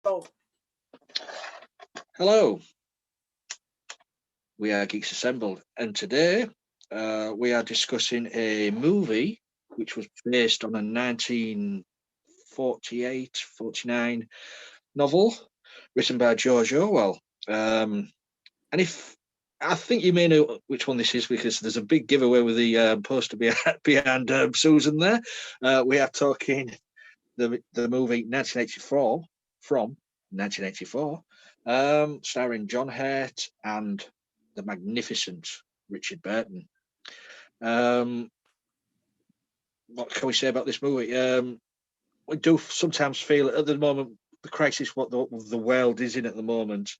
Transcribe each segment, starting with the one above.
Oh, Hello, we are Geeks Assembled, and today we are discussing a movie which was based on a 1948-49 novel written by George Orwell. And if I think you may know which one this is because there's a big giveaway with the poster behind Susan there. We are talking the movie 1984 from 1984. Starring John Hurt and the magnificent Richard Burton. What can we say about this movie? We do sometimes feel at the moment, the crisis what the world is in at the moment,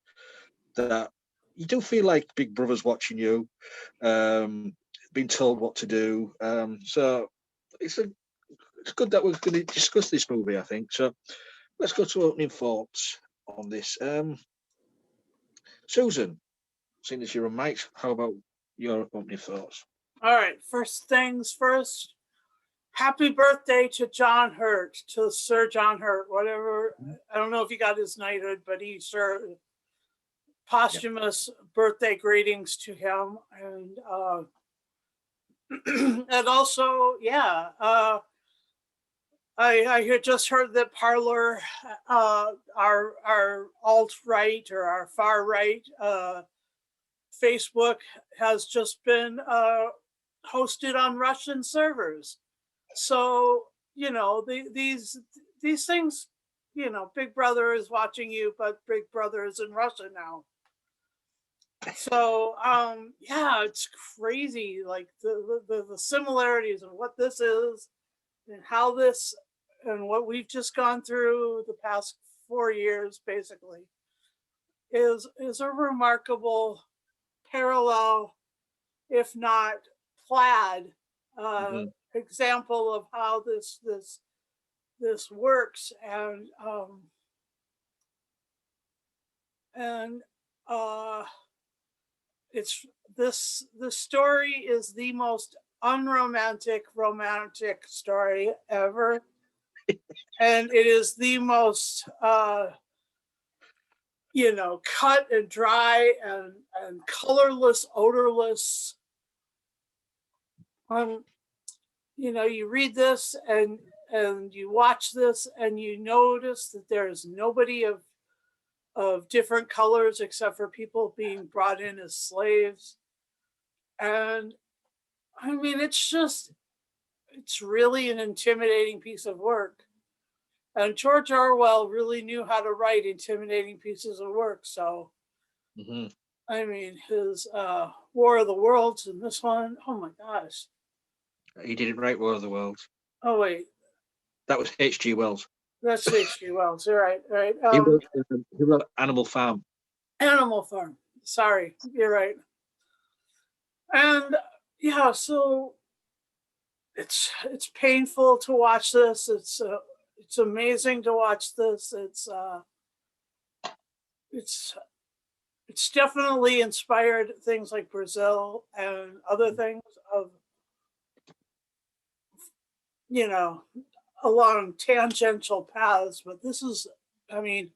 that you do feel like Big Brother's watching you, being told what to do. So it's good that we're going to discuss this movie, I think. So let's go to opening thoughts on this. Susan, seeing as you're a mate, how about your opening thoughts? all right. First things first. Happy birthday to John Hurt, to Sir John Hurt, whatever. I don't know if he got his knighthood, but he sure posthumous birthday greetings to him. And and also, I had just heard that Parler, our alt-right or our far-right Facebook has just been hosted on Russian servers. So, you know, these things, you know, Big Brother is watching you, but Big Brother is in Russia now. So, it's crazy, like the similarities of what this is and how this and what we've just gone through the past 4 years, basically, is a remarkable parallel, if not plaid, example of how this works. And it's this story is the most unromantic romantic story ever. And it is the most cut and dry and colorless, odorless. You read this and you watch this and you notice that there's nobody of different colors except for people being brought in as slaves. And I mean, it's really an intimidating piece of work. And George Orwell really knew how to write intimidating pieces of work. So, I mean, his War of the Worlds and this one, oh my gosh. He didn't write War of the Worlds. Oh, wait. That was H.G. Wells. That's H.G. Wells. You're right. Right. He wrote Animal Farm. Animal Farm. Sorry. You're right. And so it's painful to watch this. It's amazing to watch this. It's definitely inspired things like Brazil and other things of, along tangential paths. But this is, I mean,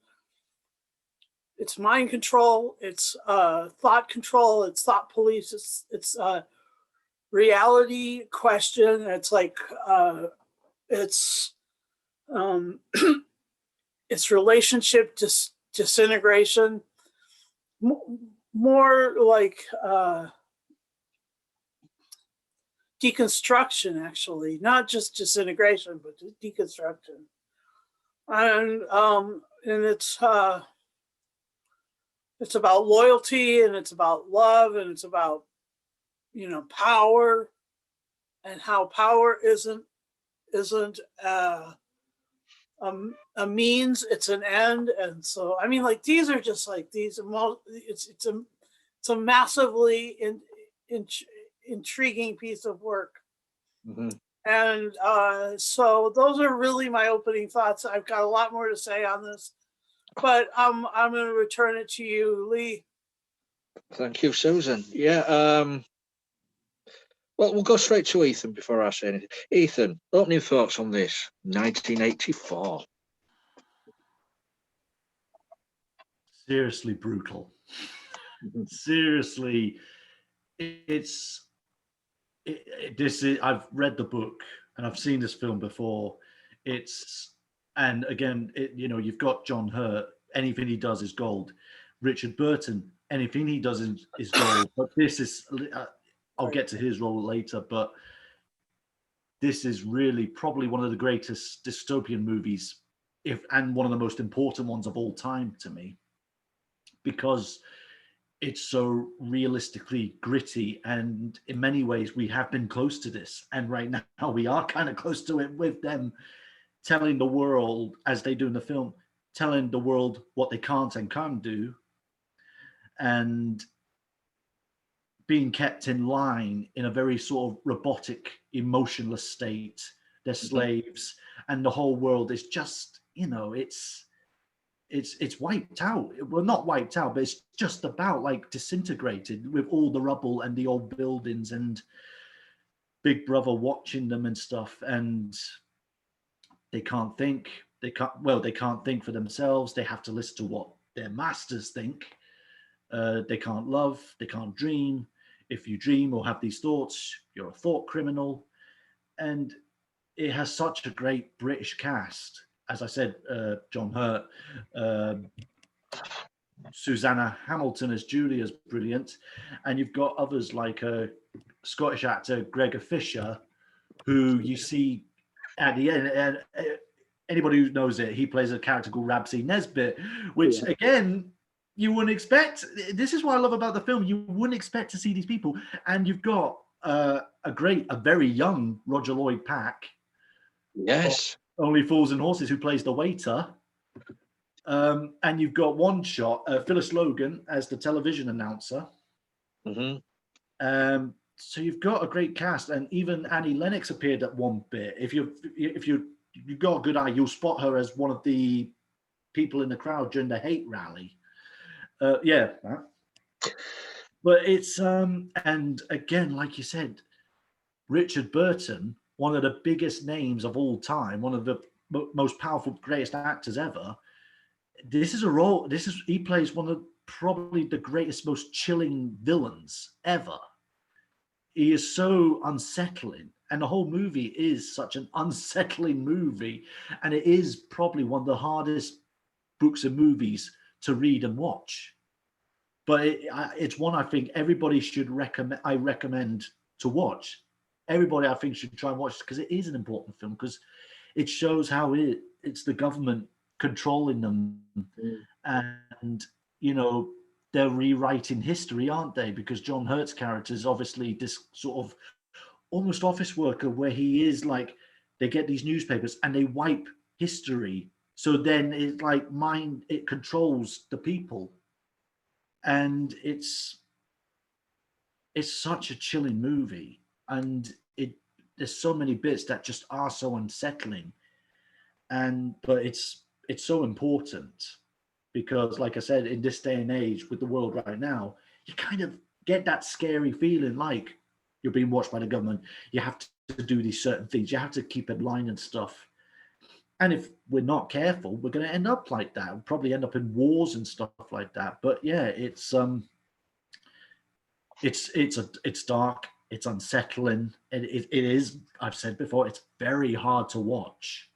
it's mind control, it's thought control, it's thought police, it's reality question. It's like it's relationship disintegration, more like deconstruction, actually, not just disintegration, but deconstruction. And it's about loyalty, and it's about love, and it's about power, and how power isn't a means, it's an end. And so, I mean, like, these are just like these. It's a massively intriguing piece of work. And so those are really my opening thoughts. I've got a lot more to say on this, but I'm going to return it to you, Lee. Thank you, Susan. Yeah. Well, we'll go straight to Ethan before I say anything. Ethan, opening thoughts on this 1984. seriously brutal. Seriously, this is, I've read the book and I've seen this film before. And again, you've got John Hurt. Anything he does is gold. Richard Burton. Anything he does is gold. But this is, I'll get to his role later. But this is really probably one of the greatest dystopian movies, and one of the most important ones of all time to me, because it's so realistically gritty, and in many ways we have been close to this, and right now we are kind of close to it, with them telling the world, as they do in the film, telling the world what they can't and can't do, and being kept in line in a very sort of robotic, emotionless state. They're slaves, and the whole world is just, it's wiped out. Well, not wiped out, but it's just about like disintegrated, with all the rubble and the old buildings and Big Brother watching them and stuff. And they can't think. They can't think for themselves. They have to listen to what their masters think. They can't love. They can't dream. If you dream or have these thoughts, you're a thought criminal. And it has such a great British cast. As I said, John Hurt, Susanna Hamilton as Julie is brilliant. And you've got others like Scottish actor Gregor Fisher, who you see at the end. And anybody who knows it, he plays a character called Rabsy Nesbitt, which again, you wouldn't expect. This is what I love about the film. You wouldn't expect to see these people. And you've got a very young Roger Lloyd Pack. Yes. Only Fools and Horses, who plays the waiter. And you've got one shot, Phyllis Logan as the television announcer. Mm-hmm. So you've got a great cast, and even Annie Lennox appeared at one bit. If you've got a good eye, you'll spot her as one of the people in the crowd during the hate rally. But it's and again, like you said, Richard Burton, one of the biggest names of all time, one of the most powerful, greatest actors ever. This is a role. He plays one of probably the greatest, most chilling villains ever. He is so unsettling, and the whole movie is such an unsettling movie, and it is probably one of the hardest books and movies to read and watch. But it's one I think everybody should recommend. I recommend to watch. Everybody, I think, should try and watch, because it is an important film, because it shows how it's the government controlling them, and they're rewriting history, aren't they? Because John Hurt's character is obviously this sort of almost office worker, where he is like, they get these newspapers and they wipe history, so then it's like it controls the people, and it's such a chilling movie, and there's so many bits that just are so unsettling, but it's so important, because like I said, in this day and age with the world right now, you kind of get that scary feeling like you're being watched by the government. You have to do these certain things. You have to keep in line and stuff. And if we're not careful, we're going to end up like that. We'll probably end up in wars and stuff like that. But yeah, it's dark. It's unsettling. It is. I've said before, it's very hard to watch,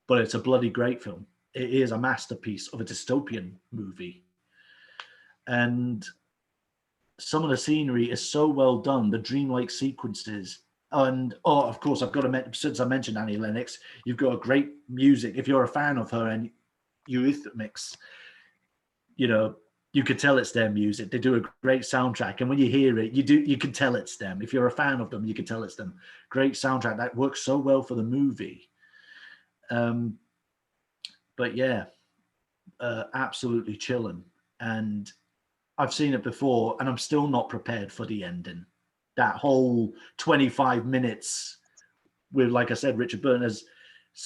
but it's a bloody great film. It is a masterpiece of a dystopian movie, and some of the scenery is so well done. The dreamlike sequences. And of course, I've got to mention, since I mentioned Annie Lennox, you've got a great music. If you're a fan of her and Eurythmics, you could tell it's their music. They do a great soundtrack, and when you hear it, you can tell it's them. If you're a fan of them, you can tell it's them. Great soundtrack that works so well for the movie. But yeah, absolutely chilling. And I've seen it before, and I'm still not prepared for the ending. That whole 25 minutes with, like I said, Richard Burton as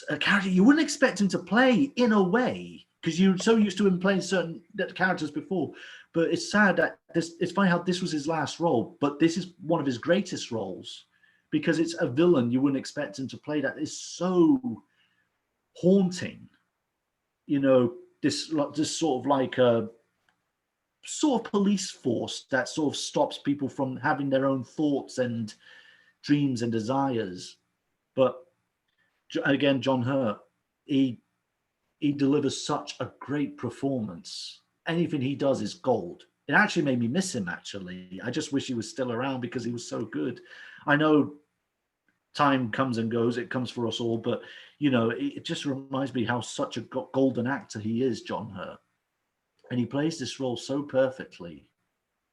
a character you wouldn't expect him to play, in a way, because you're so used to him playing certain characters before. But it's sad that it's funny how this was his last role, but this is one of his greatest roles, because it's a villain you wouldn't expect him to play that is so haunting. this sort of like a sort of police force that sort of stops people from having their own thoughts and dreams and desires. But again, John Hurt, he delivers such a great performance. Anything he does is gold. It actually made me miss him, actually. I just wish he was still around because he was so good. I know time comes and goes, it comes for us all, but, you know, it just reminds me how such a golden actor he is, John Hurt. And he plays this role so perfectly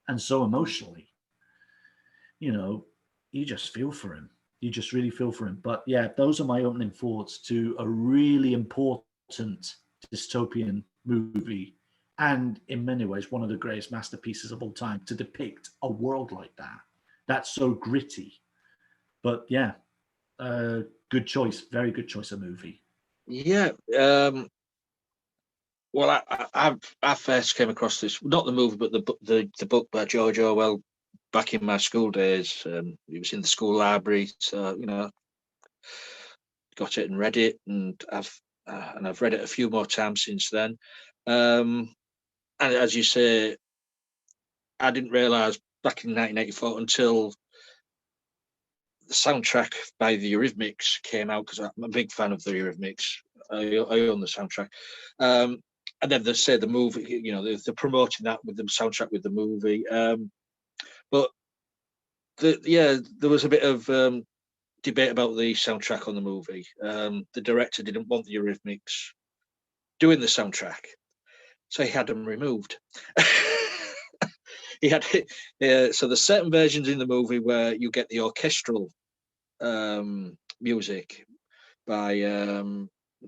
and so emotionally. You know, you just feel for him. You just really feel for him. But yeah, those are my opening thoughts to a really important dystopian movie, and in many ways one of the greatest masterpieces of all time to depict a world like that. That's so gritty. But yeah, good choice. Very good choice of movie. Yeah. Well, I first came across this, not the movie, but the book by George Orwell back in my school days. It was in the school library, so you know, got it and read it, and I've read it a few more times since then. And as you say, I didn't realise back in 1984 until the soundtrack by the Eurythmics came out, because I'm a big fan of the Eurythmics. I own the soundtrack. And then they say the movie, you know, they're promoting that with the soundtrack with the movie. But there was a bit of debate about the soundtrack on the movie. The director didn't want the Eurythmics doing the soundtrack, so he had them removed. He had so there's certain versions in the movie where you get the orchestral music by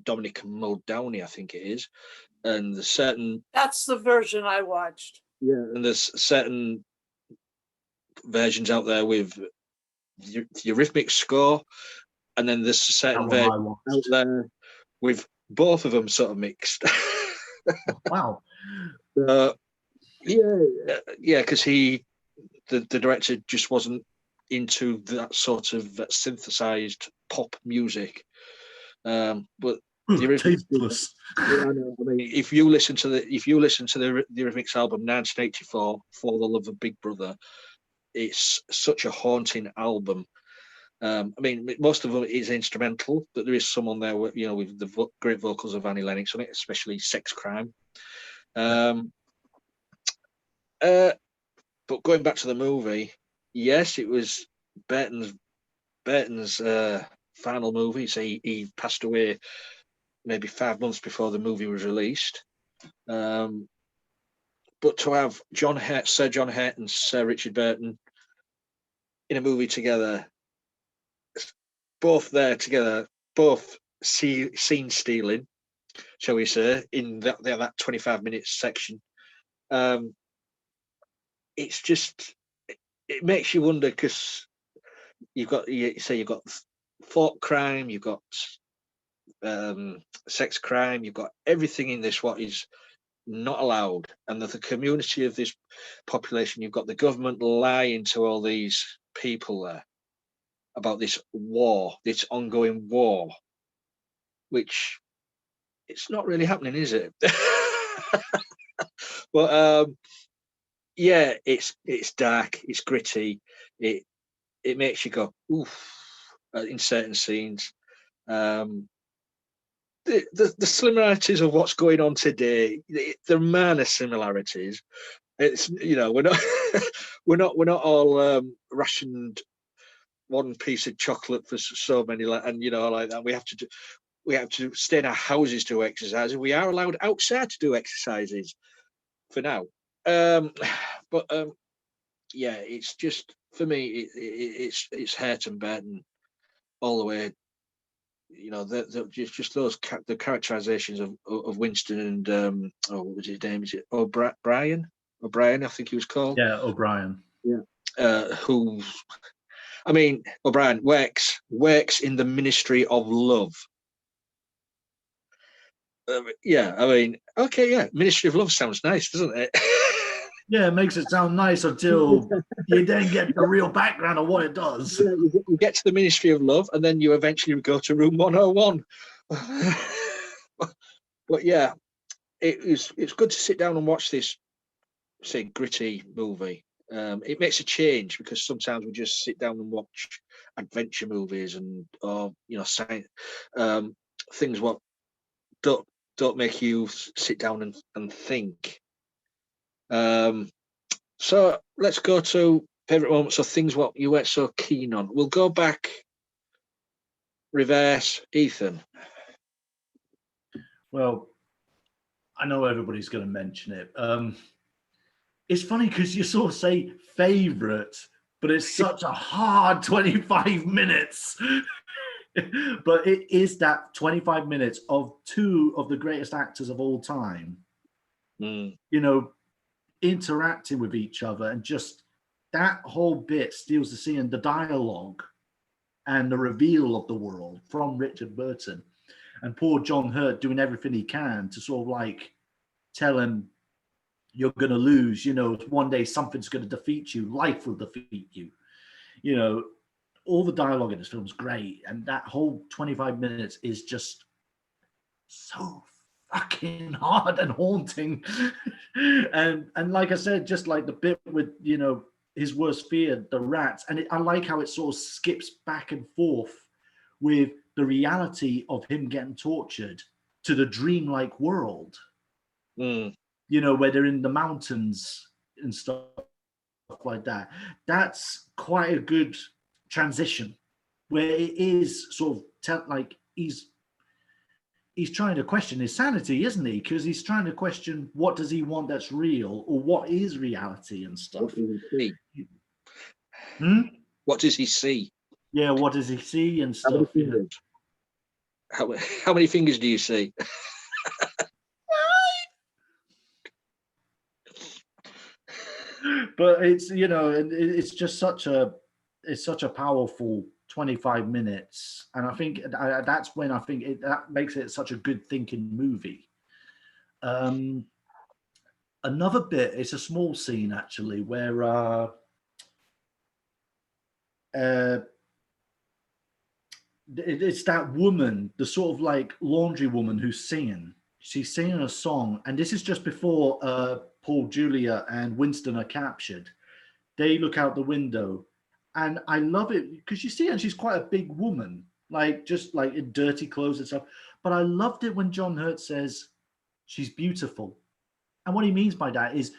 Dominic Muldowney, I think it is, and there's certain. That's the version I watched. Yeah, and there's certain versions out there with the Eurythmics score, and then there's a certain version out there with both of them sort of mixed. Wow. Yeah, because the director just wasn't into that sort of synthesized pop music. But the tasteless. I mean, if you listen to the Eurythmics album 1984, For the Love of Big Brother, it's such a haunting album. I mean, most of them is instrumental, but there is some on there, you know, with the great vocals of Annie Lennox on it, especially "Sex Crime." But going back to the movie, yes, it was Burton's final movie. So he passed away maybe 5 months before the movie was released. But to have Sir John Hurt and Sir Richard Burton in a movie together, both there together, both scene stealing, shall we say, in that 25-minute section. It's just, it makes you wonder, because you've got thought crime, you've got sex crime, you've got everything in this what is not allowed, and the community of this population, you've got the government lying to all these people there about this war, this ongoing war, which it's not really happening, is it? But yeah, it's dark, it's gritty, it makes you go oof in certain scenes. The similarities of what's going on today, there are minor similarities. It's, you know, we're not all rationed one piece of chocolate for so many, and you know, like that. We have to stay in our houses to exercise, and we are allowed outside to do exercises for now. But yeah, it's just, for me, it's Hurt and Burton all the way. You know, just those the characterizations of Winston and what was his name? Is it O'Brien? O'Brien, I think he was called. Yeah, O'Brien. Yeah. Who, I mean, O'Brien works in the Ministry of Love. Yeah, I mean, okay, yeah, Ministry of Love sounds nice, doesn't it? Yeah, it makes it sound nice until you then get the real background of what it does. Yeah, you get to the Ministry of Love, and then you eventually go to Room 101. But yeah, it's good to sit down and watch this, say, gritty movie. It makes a change because sometimes we just sit down and watch adventure movies or science, things what don't make you sit down and think. So let's go to favorite moments or things what you weren't so keen on. We'll go back, reverse, Ethan. Well, I know everybody's going to mention it. It's funny because you sort of say favorite, but it's such a hard 25 minutes. But it is that 25 minutes of two of the greatest actors of all time, interacting with each other, and just that whole bit steals the scene, and the dialogue and the reveal of the world from Richard Burton, and poor John Hurt doing everything he can to sort of like tell him, you're going to lose, one day something's going to defeat you, life will defeat you. All the dialogue in this film is great, and that whole 25 minutes is just so fucking hard and haunting. and like I said, just like the bit with his worst fear, the rats, and I like how it sort of skips back and forth with the reality of him getting tortured to the dreamlike world, where they're in the mountains and stuff like that. That's quite a good transition, where it is sort of like he's trying to question his sanity, isn't he? Because he's trying to question what does he want that's real, or what is reality and stuff. What does he see? What does he see? Yeah, what does he see and stuff? How many fingers do you see? But it's and it's just such a powerful 25 minutes, and I think that's when I think that makes it such a good thinking movie. Another bit, it's a small scene actually, where it's that woman, the sort of like laundry woman who's singing. She's singing a song, and this is just before Paul, Julia, and Winston are captured. They look out the window, and I love it because you see her, and she's quite a big woman, like just like in dirty clothes and stuff. But I loved it when John Hurt says she's beautiful, and what he means by that is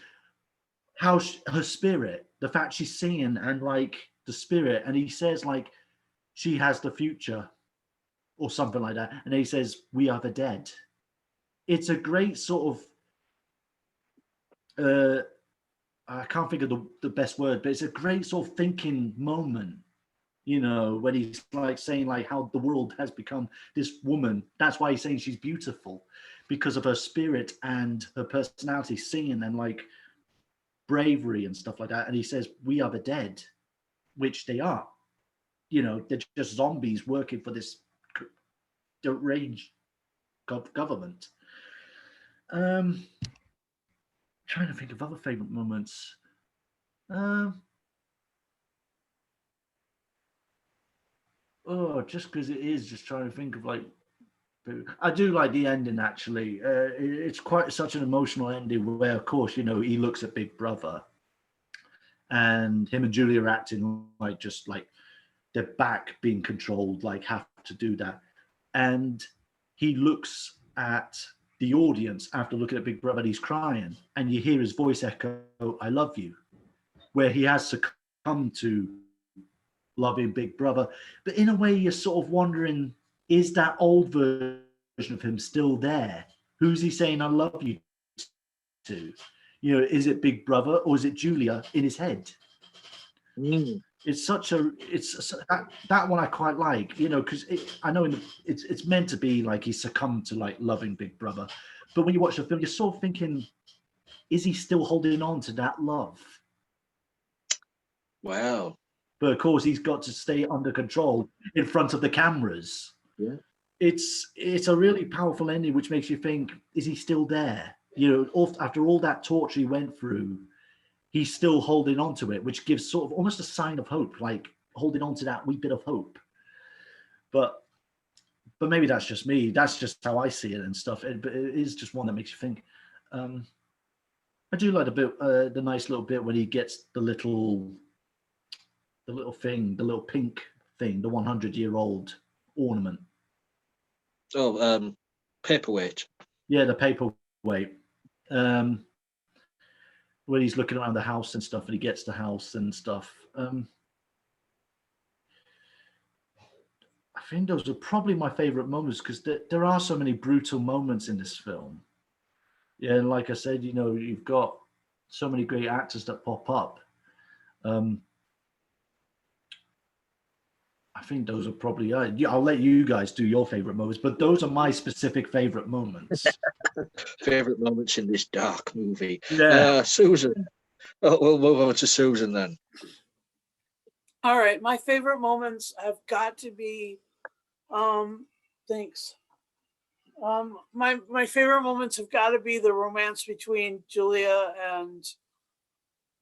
how her spirit, the fact she's singing, and like the spirit, and he says like she has the future or something like that, and then he says we are the dead. It's a great sort of I can't think of the best word, but it's a great sort of thinking moment, when he's like saying like how the world has become this woman. That's why he's saying she's beautiful, because of her spirit and her personality, singing and like bravery and stuff like that. And he says, we are the dead, which they are. They're just zombies working for this deranged government. Trying to think of other favorite moments. Just because it is just trying to think of like, I do like the ending actually. It's quite such an emotional ending where, of course, he looks at Big Brother, and him and Julia are acting like just like their back being controlled, like have to do that, and he looks at the audience after looking at Big Brother, and he's crying, and you hear his voice echo, I love you, where he has succumbed to loving Big Brother. But in a way, you're sort of wondering, is that old version of him still there? Who's he saying I love you to? Is it Big Brother or is it Julia in his head? It's that one I quite like, because I know it's meant to be like he succumbed to like loving Big Brother, but when you watch the film, you're sort of thinking, is he still holding on to that love? Wow. But of course, he's got to stay under control in front of the cameras. Yeah. It's a really powerful ending, which makes you think, is he still there? After all that torture he went through, he's still holding on to it, which gives sort of almost a sign of hope, like holding on to that wee bit of hope. But maybe that's just me. That's just how I see it and stuff. But it is just one that makes you think. I do like the nice little bit when he gets the little thing, the little pink thing, the 100-year-old ornament. Oh, paperweight. Yeah, the paperweight. When he's looking around the house and stuff, and he gets the house and stuff. I think those are probably my favorite moments because there are so many brutal moments in this film. Yeah, and like I said, you've got so many great actors that pop up. I think those are probably. I'll let you guys do your favorite moments, but those are my specific favorite moments. Favorite moments in this dark movie. Yeah. Susan. Oh, we'll move over to Susan then. All right, my favorite moments have got to be, thanks. My favorite moments have got to be the romance between Julia and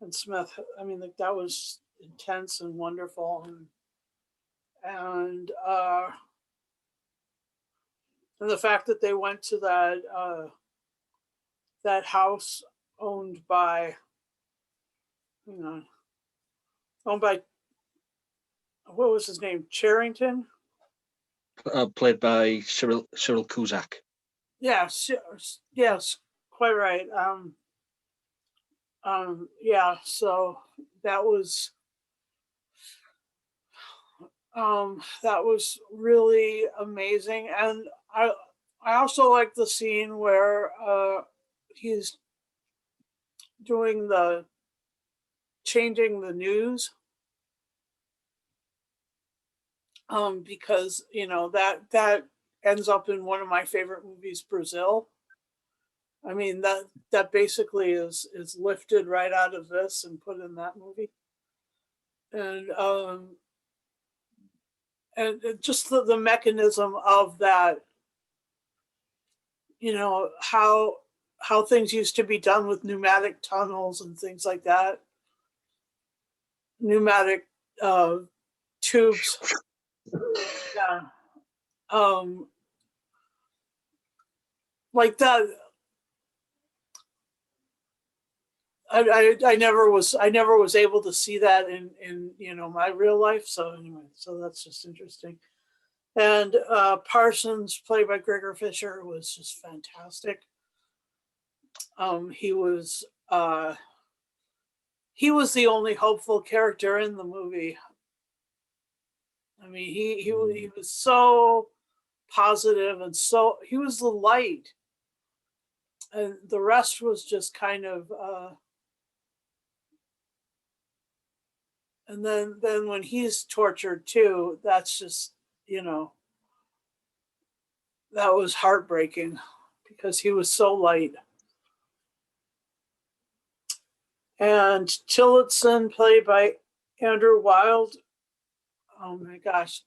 Smith. I mean, like, that was intense and wonderful, and the fact that they went to that house owned by, owned by, what was his name, Charrington? Played by Cyril Cusack. Yes, yes, quite right. Yeah, so that was really amazing, and I also like the scene where he's doing changing the news, because that ends up in one of my favorite movies, Brazil. I mean, that basically is lifted right out of this and put in that movie, and just the mechanism of that, how things used to be done with pneumatic tunnels and things like that, pneumatic tubes. Yeah. Like that. I never was able to see that in my real life. So anyway, so that's just interesting. And Parsons, played by Gregor Fisher, was just fantastic. He was the only hopeful character in the movie. I mean, he was so positive, and so he was the light, and the rest was just kind of. And then when he's tortured too, that's just, that was heartbreaking because he was so light. And Tillotson, played by Andrew Wilde. Oh my gosh.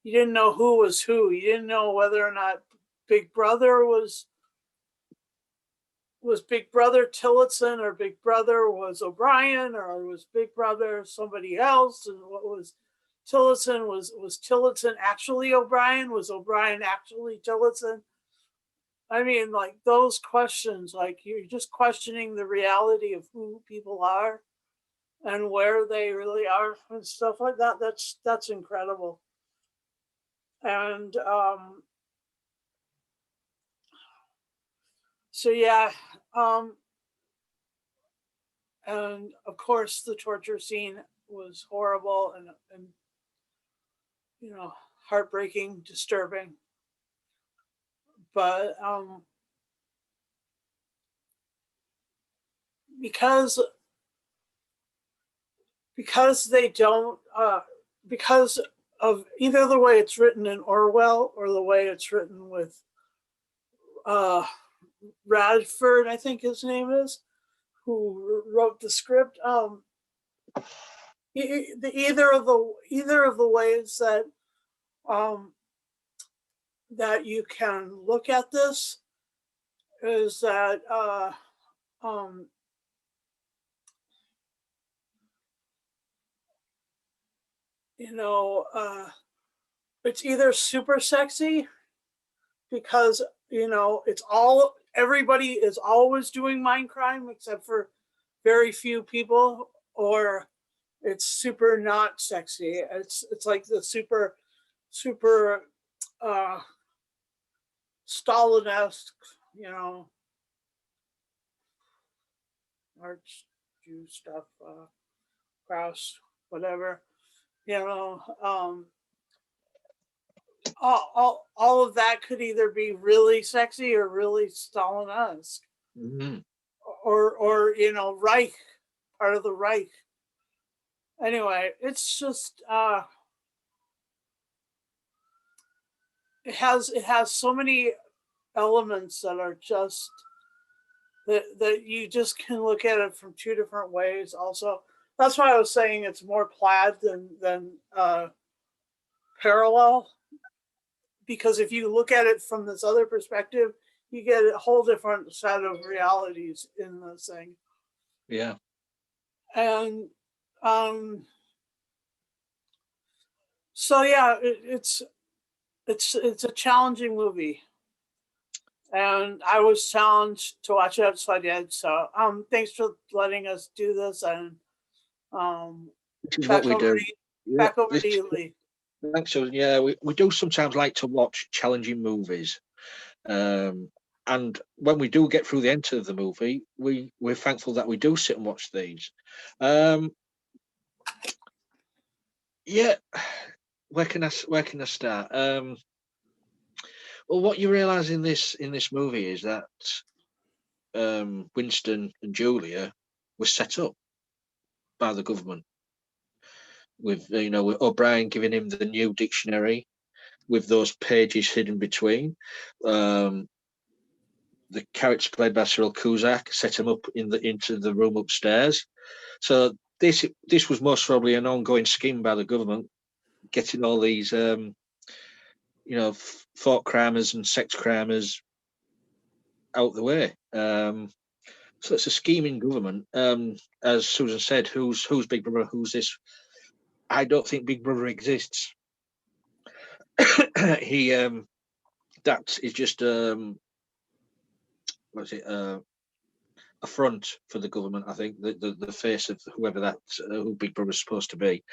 You didn't know who was who. You didn't know whether or not Big Brother was Big Brother Tillotson, or Big Brother was O'Brien, or was Big Brother somebody else. And what was Tillotson? Was Tillotson actually O'Brien? Was O'Brien actually Tillotson? I mean, like, those questions, like, you're just questioning the reality of who people are and where they really are and stuff like that. That's incredible. And so yeah, and of course the torture scene was horrible and heartbreaking, disturbing. But because they don't, because of either the way it's written in Orwell or the way it's written with Radford, I think his name is, who wrote the script. Either of the ways that that you can look at this is that it's either super sexy because it's all everybody is always doing mind crime except for very few people, or it's super not sexy. It's like the super uh, Stalin-esque, you know, arch Jew stuff, Kraus, whatever, you know. All of that could either be really sexy or really Stalin-esque, Mm-hmm. or you know, Reich, part of the Reich. Anyway, it's just it has so many elements that are just that you just can look at it from two different ways. Also, that's why I was saying it's more plaid than parallel, because if you look at it from this other perspective, you get a whole different set of realities in this thing. Yeah. And so yeah, it's a challenging movie, and I was challenged to watch it, so I did. So thanks for letting us do this, and This is what back we over do. to you, Yeah. back over to you, Lee. Thanks. So yeah, we do sometimes like to watch challenging movies. And when we do get through the end of the movie, we're thankful that we do sit and watch these. Yeah, where can I start? Well, what you realise in this movie is that Winston and Julia were set up by the government, with with O'Brien giving him the new dictionary with those pages hidden between. The character played by Cyril Cusack set him up into the room upstairs. So this was most probably an ongoing scheme by the government, getting all these thought crammers and sex crammers out the way. So it's a scheming government. As Susan said, who's Big Brother? Who's this? I don't think Big Brother exists. He that is just what's it? A front for the government. I think the face of whoever that who Big Brother's supposed to be.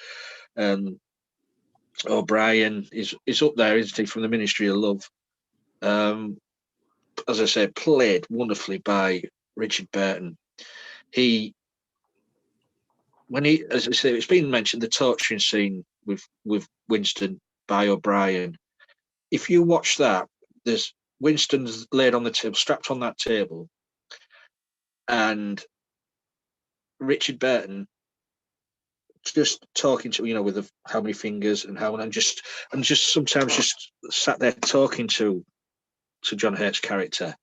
O'Brien is up there, isn't he, from the Ministry of Love? As I say, played wonderfully by Richard Burton. As I say, it's been mentioned, the torturing scene with Winston by O'Brien. If you watch that, there's Winston's laid on the table, strapped on that table, and Richard Burton just talking to with how many fingers and just sometimes just sat there talking to John Hurt's character.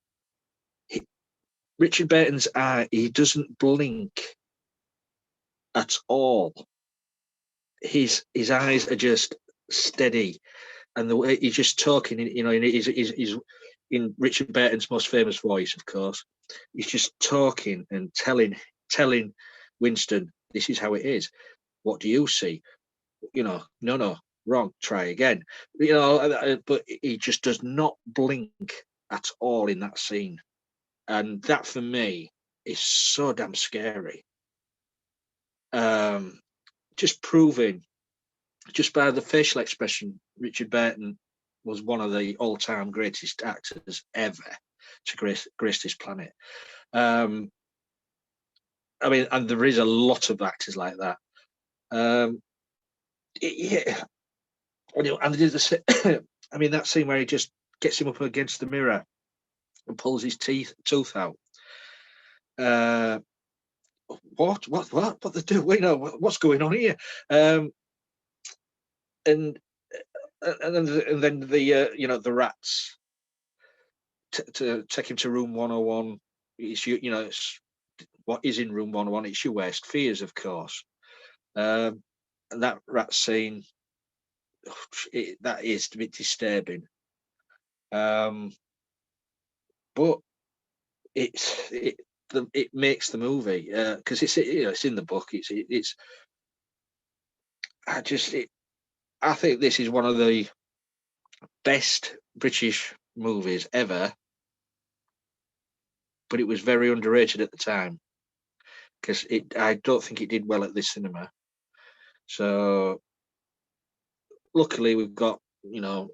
Richard Burton's eye, he doesn't blink at all. His eyes are just steady, and the way he's just talking, he's in Richard Burton's most famous voice, of course. He's just talking and telling Winston, this is how it is. What do you see? No, wrong. Try again. But he just does not blink at all in that scene, and that for me is so damn scary. Just proving, just by the facial expression, Richard Burton was one of the all-time greatest actors ever to grace this planet. I mean, and there is a lot of actors like that. Yeah, and I mean, that scene where he just gets him up against the mirror and pulls his tooth out. What they do? What's going on here? And then the rats to take him to room 101. It's what is in room 101. It's your worst fears, of course. And that rat scene, that is a bit disturbing. But it makes the movie because it's in the book. I think this is one of the best British movies ever, but it was very underrated at the time because I don't think it did well at this cinema. So luckily we've got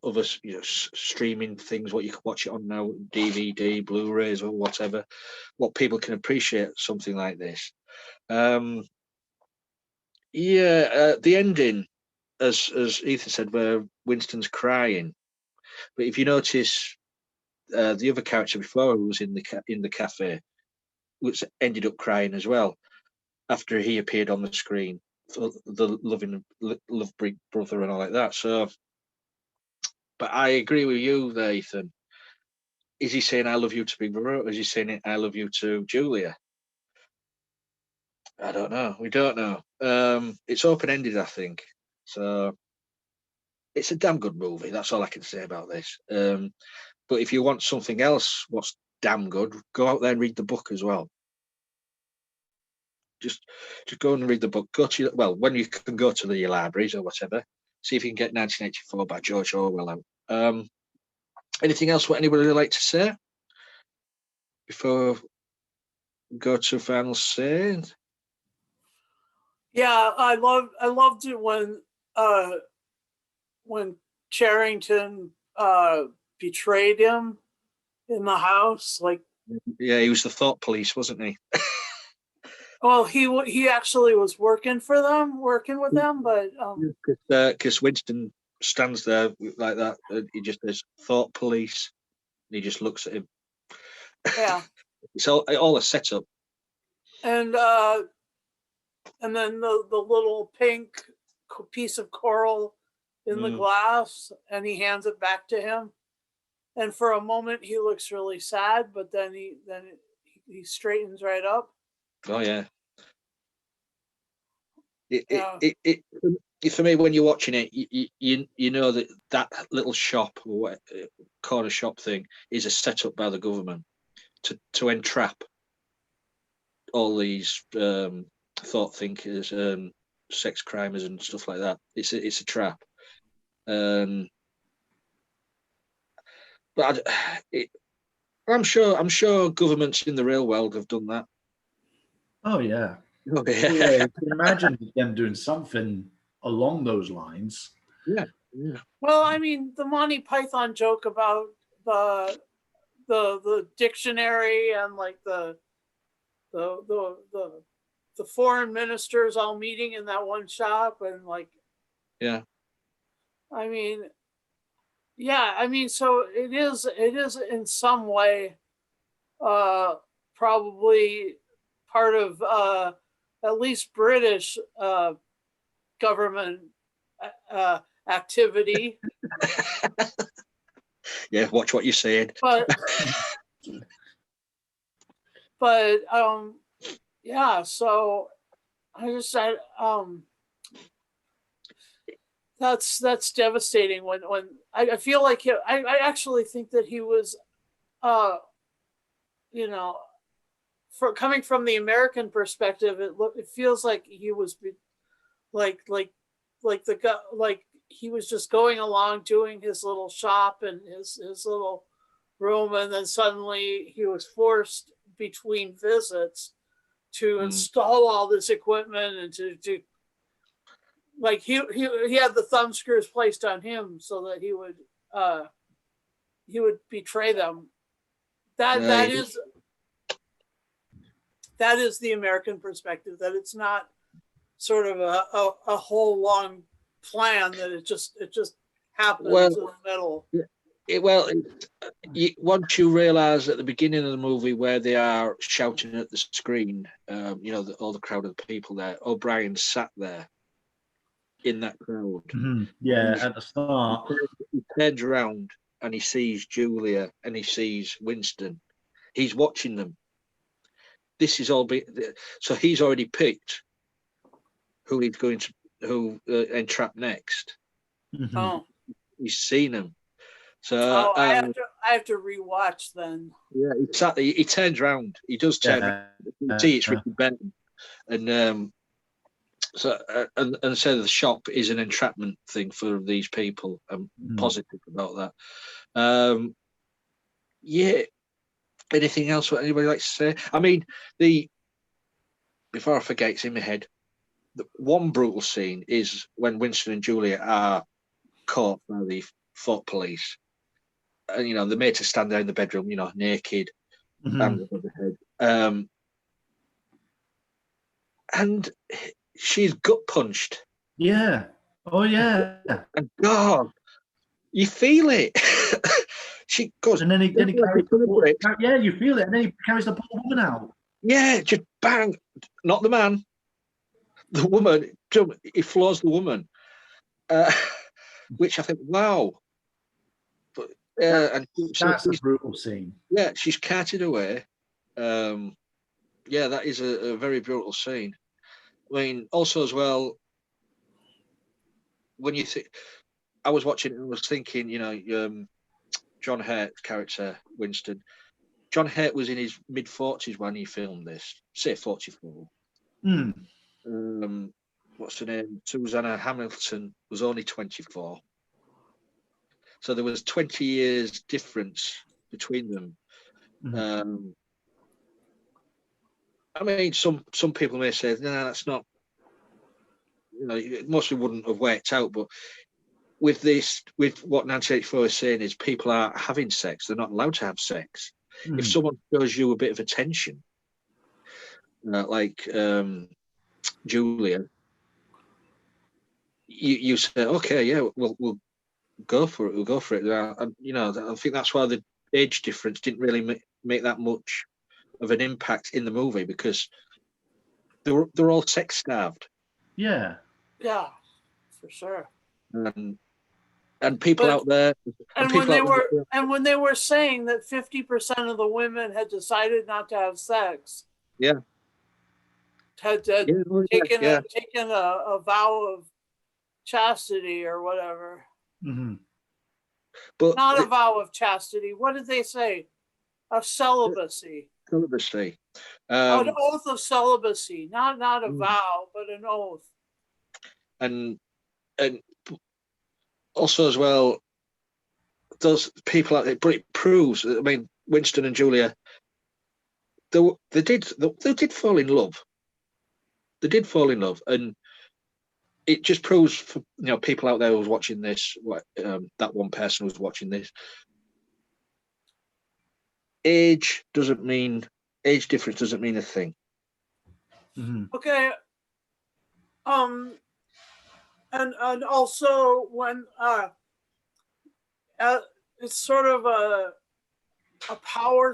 other streaming things, what you can watch it on now, DVD, Blu-rays or whatever, what people can appreciate something like this. The ending, as Ethan said, where Winston's crying, but if you notice, the other character before who was in the cafe, which ended up crying as well after he appeared on the screen, for the love brother and all like that. So, but I agree with you there, Ethan. Is he saying "I love you" to Big Brother, or is he saying "I love you" to Julia? I don't know. We don't know. It's open-ended, I think. So it's a damn good movie. That's all I can say about this. But if you want something else, what's damn good, go out there and read the book as well. Just go and read the book. When you can go to the libraries or whatever, see if you can get 1984 by George Orwell out. Anything else what anybody would like to say before we go to final say? Yeah, I loved it when Charrington betrayed him in the house. Like, yeah, he was the thought police, wasn't he? well, he actually was working with them, but because Winston stands there like that, and he just says "thought police," and he just looks at him. yeah. It's all a setup. And then the little pink piece of coral in the glass, and he hands it back to him. And for a moment, he looks really sad, but then he straightens right up. Oh yeah. For me, when you're watching it, you know that little shop or corner shop thing is a setup by the government to entrap all these thought thinkers, sex crimers, and stuff like that. It's a trap. But I'm sure governments in the real world have done that. Oh yeah. Oh, yeah. Yeah, you can imagine them doing something along those lines. Yeah. Well, I mean, the Monty Python joke about the dictionary and like the foreign ministers all meeting in that one shop, and like, yeah. I mean, so it is in some way probably part of at least British government activity. Yeah, watch what you're saying. But yeah, so I just said that's devastating when I feel like I actually think that he was coming from the American perspective, it feels like he was like he was just going along doing his little shop and his little room, and then suddenly he was forced between visits to install all this equipment and to like he had the thumb screws placed on him so that he would betray them. That is the American perspective, that it's not sort of a whole long plan, that it just happens in the middle. Once you realise at the beginning of the movie where they are shouting at the screen, all the crowd of people there, O'Brien sat there in that crowd. Yeah, at the start. He turns around and he sees Julia and he sees Winston. He's watching them. This is all so he's already picked who he's going to entrap next. Oh, he's seen them. So I have to rewatch then. Yeah, he turns around. He does turn. You see, it's Ricky Benton, and so the shop is an entrapment thing for these people. I'm positive about that. Yeah, Anything else? What anybody likes to say? I mean, before I forget, it's in my head. The one brutal scene is when Winston and Julia are caught by the folk police, and they're made to stand there in the bedroom, naked, hands above the head, and she's gut punched. Yeah. Oh yeah. And God, you feel it. She goes, And then he like carries a ton of bricks. yeah, you feel it, and then he carries the poor woman out. Yeah, just bang. Not the man, the woman. He floors the woman, which I think, wow. But That's a brutal scene. Yeah, she's carted away. Yeah, that is a very brutal scene. I mean, also as well, when you think, I was watching it and was thinking, John Hurt's character, Winston. John Hurt was in his mid-40s when he filmed this, say 44. What's her name? Susanna Hamilton was only 24. So there was 20 years difference between them. I mean, some people may say, no, that's not, it mostly wouldn't have worked out, but with what 1984 is saying is people are having sex, they're not allowed to have sex. If someone shows you a bit of attention, like Julia, you say, okay, yeah, we'll go for it. We'll go for it. And I think that's why the age difference didn't really make that much of an impact in the movie, because they're all sex starved. Yeah, for sure. And people out there, and when they were saying that 50% of the women had decided not to have sex, had taken a vow of chastity or whatever. But not a vow of chastity. What did they say? Of celibacy. Celibacy. An oath of celibacy, not a vow, but an oath. And also as well, those people out there, but it proves. I mean, Winston and Julia, they did fall in love. They did fall in love, and it just proves for people out there who's watching this, that one person who's watching this. Age difference doesn't mean a thing. Okay. And also when it's sort of a power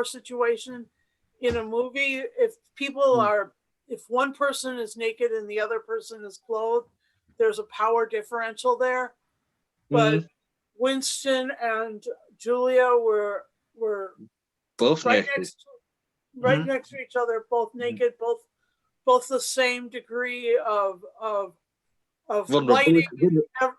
situation in a movie. If one person is naked and the other person is clothed, there's a power differential there. But Winston and Julia were both right naked. next to each other, both naked, both the same degree of vulnerability, of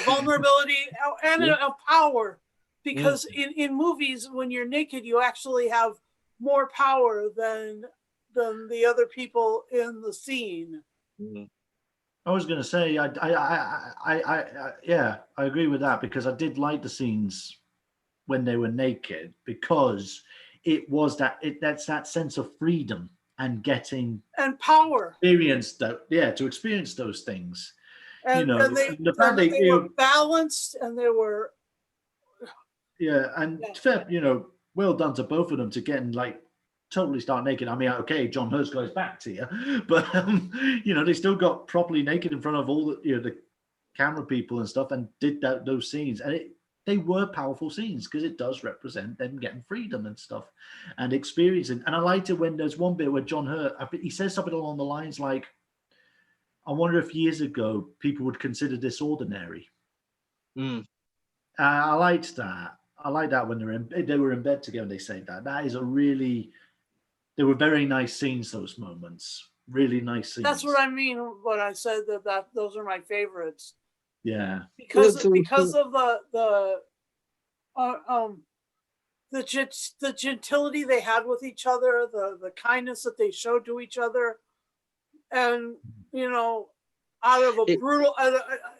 vulnerability and of power. Because in movies, when you're naked, you actually have more power than the other people in the scene. I was going to say, I agree with that, because I did like the scenes when they were naked, because that's that sense of freedom and getting and power, to experience those things. And they were balanced, and they were fair, well done to both of them to getting totally start naked. I mean, okay, John Hurst goes back to you, but they still got properly naked in front of all the camera people and stuff, and did those scenes, and they were powerful scenes, because it does represent them getting freedom and stuff and experiencing. And I liked it when there's one bit where John Hurt, he says something along the lines like, I wonder if years ago people would consider this ordinary. I liked that. I like that when they were in bed together and they say that. That is they were very nice scenes, those moments. Really nice scenes. That's what I mean when I said that those are my favorites. Yeah. Because of the gentility they had with each other, the kindness that they showed to each other, and out of a brutal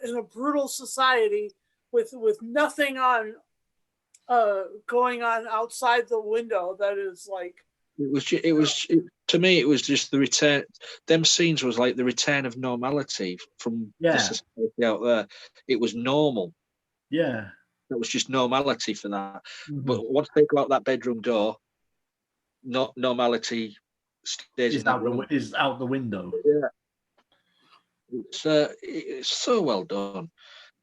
in a brutal society with nothing on going on outside the window that is like, to me, it was just the return. Them scenes was like the return of normality from the Yeah. society out there. It was normal. Yeah. It was just normality for that. Mhm. But once they go out that bedroom door, normality stays in that room. Is out the window. Yeah. It's so well done.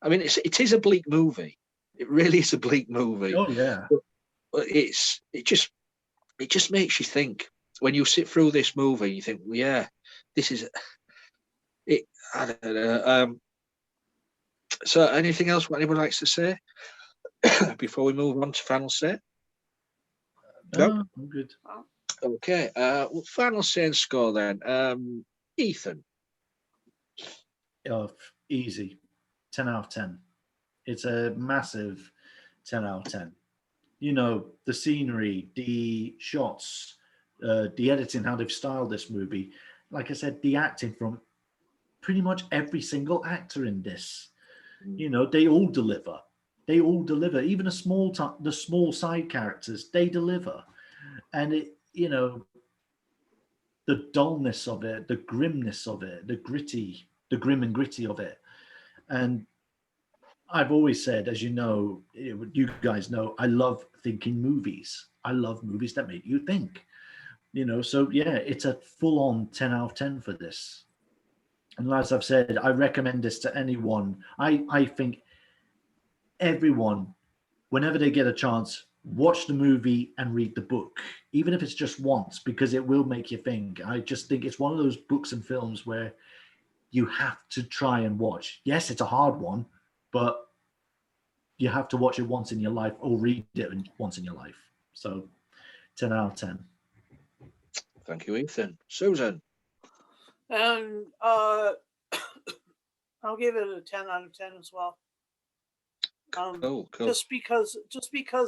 I mean, it is a bleak movie. It really is a bleak movie. Oh yeah. But it just makes you think. When you sit through this movie, you think, well, yeah, this is it. I don't know. So, anything else? What anyone likes to say before we move on to final say? No, I'm good. Okay. Well, final say and score then. Ethan. Oh, easy. 10 out of 10. It's a massive 10 out of 10. You know, the scenery, the shots, the editing, how they've styled this movie. Like I said, the acting from pretty much every single actor in this. You know, they all deliver. They all deliver. Even the small side characters, they deliver. And it, you know, the dullness of it, the grimness of it, the grim and gritty of it. And I've always said, as you know, you guys know, I love thinking movies. I love movies that make you think. You know, so yeah, it's a full-on 10 out of 10 for this. And as I've said, I recommend this to anyone. I think everyone, whenever they get a chance, watch the movie and read the book, even if it's just once, because it will make you think. I just think it's one of those books and films where you have to try and watch. Yes, it's a hard one, but you have to watch it once in your life or read it once in your life. So 10 out of 10. Thank you, Ethan. Susan. and I'll give it a 10 out of 10 as well. Cool. Just because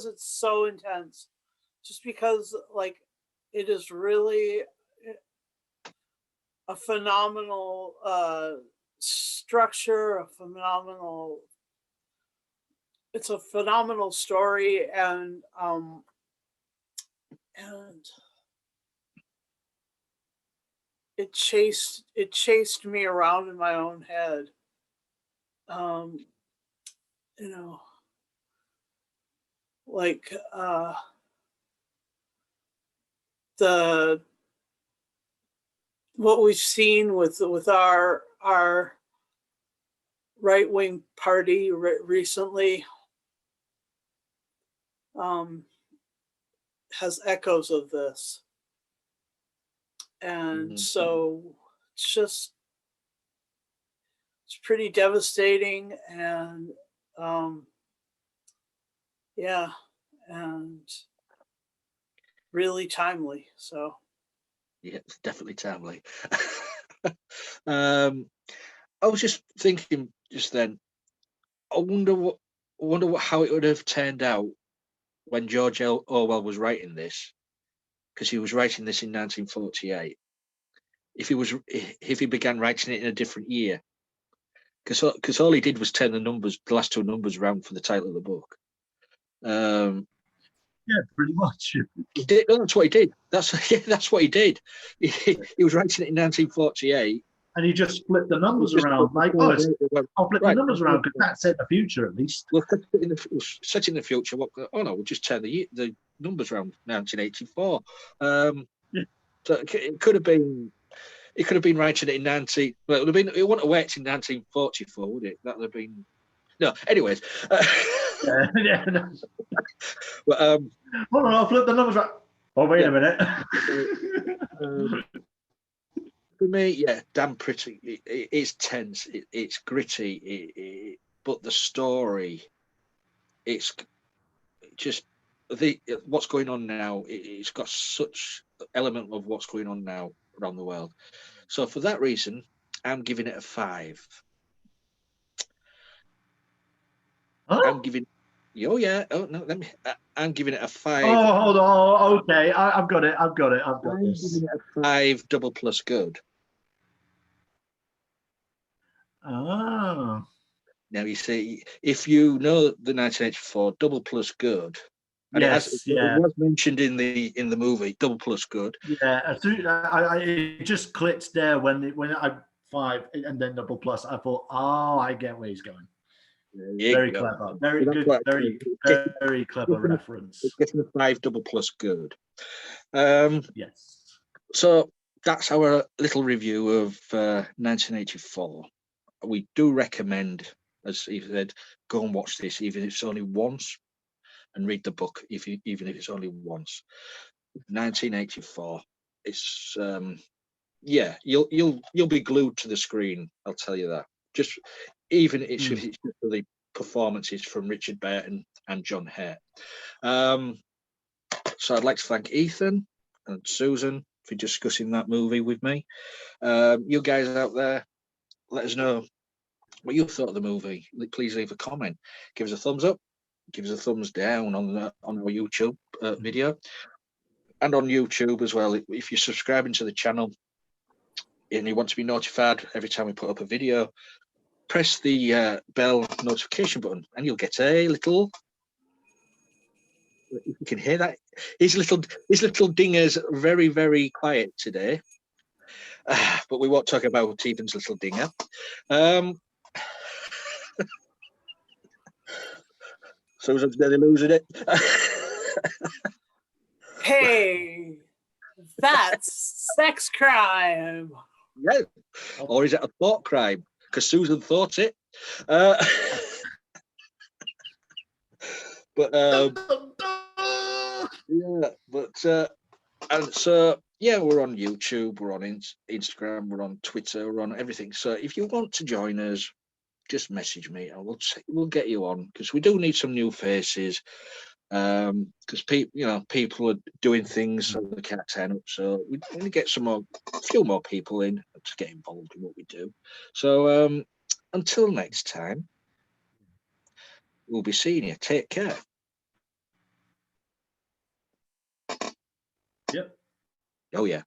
it's so intense, just because like it is really a phenomenal structure, it's a phenomenal story, and it chased me around in my own head. You know, like what we've seen with our right-wing party recently has echoes of this, and so it's pretty devastating, and yeah, and really timely. So yeah, it's definitely timely. I was just thinking just then. I wonder how it would have turned out when George Orwell was writing this, because he was writing this in 1948. If he began writing it in a different year, because all he did was turn the last two numbers around for the title of the book. Yeah, pretty much. He did. No, that's what he did. That's what he did. He was writing it in 1948. And he just flipped the numbers around, like, oh, I'll flip the numbers around because that's in the future at least. We'll set in the future. We'll just turn the numbers around. 1984. So it could have been. It could have been writing it in 19. Well, it would have been. It wouldn't have worked in 1944, would it? That would have been. No. Anyways. Yeah. No. But, hold on, I'll flip the numbers around. Oh, wait a minute. For me, yeah, damn pretty. It's tense. It's gritty. But the story, it's just what's going on now. It's got such element of what's going on now around the world. So for that reason, I'm giving it a 5. Huh? I'm giving. Oh yeah. Oh no. I'm giving it a 5. Oh, hold on. Okay, I've got it. I've got I'm this. giving it a 5 double plus good. Oh. Now you see, if you know the 1984 double plus good, And Yes, it yeah. was mentioned in the movie, double plus good. Yeah, it just clicked there when I 5 and then double plus. I thought, oh, I get where he's going. There you Very go. clever, very So that's good, what very clever reference. getting the 5 double plus good. Yes. So that's our little review of 1984. We do recommend, as Eve said, go and watch this, even if it's only once, and read the book, even if it's only once. 1984. It's yeah, you'll be glued to the screen. I'll tell you that. Just even if it's just the performances from Richard Burton and John Hare. So I'd like to thank Ethan and Susan for discussing that movie with me. You guys out there, let us know what you thought of the movie. Please leave a comment. Give us a thumbs up. Give us a thumbs down on our YouTube video, and on YouTube as well. If you're subscribing to the channel and you want to be notified every time we put up a video, press the bell notification button, and you'll get a little. If you can hear that, his little dinger's very, very quiet today. But we won't talk about Ethan's little dinger. Susan's nearly losing it. Hey, that's sex crime. Yeah. Or is it a thought crime? Because Susan thought it. But yeah, but and so yeah, we're on YouTube, we're on Instagram, we're on Twitter, we're on everything. So if you want to join us, just message me and we'll get you on, because we do need some new faces. Because people are doing things so they can't turn up. So we want to get a few more people in to get involved in what we do. So until next time, we'll be seeing you. Take care. Yep. Oh yeah.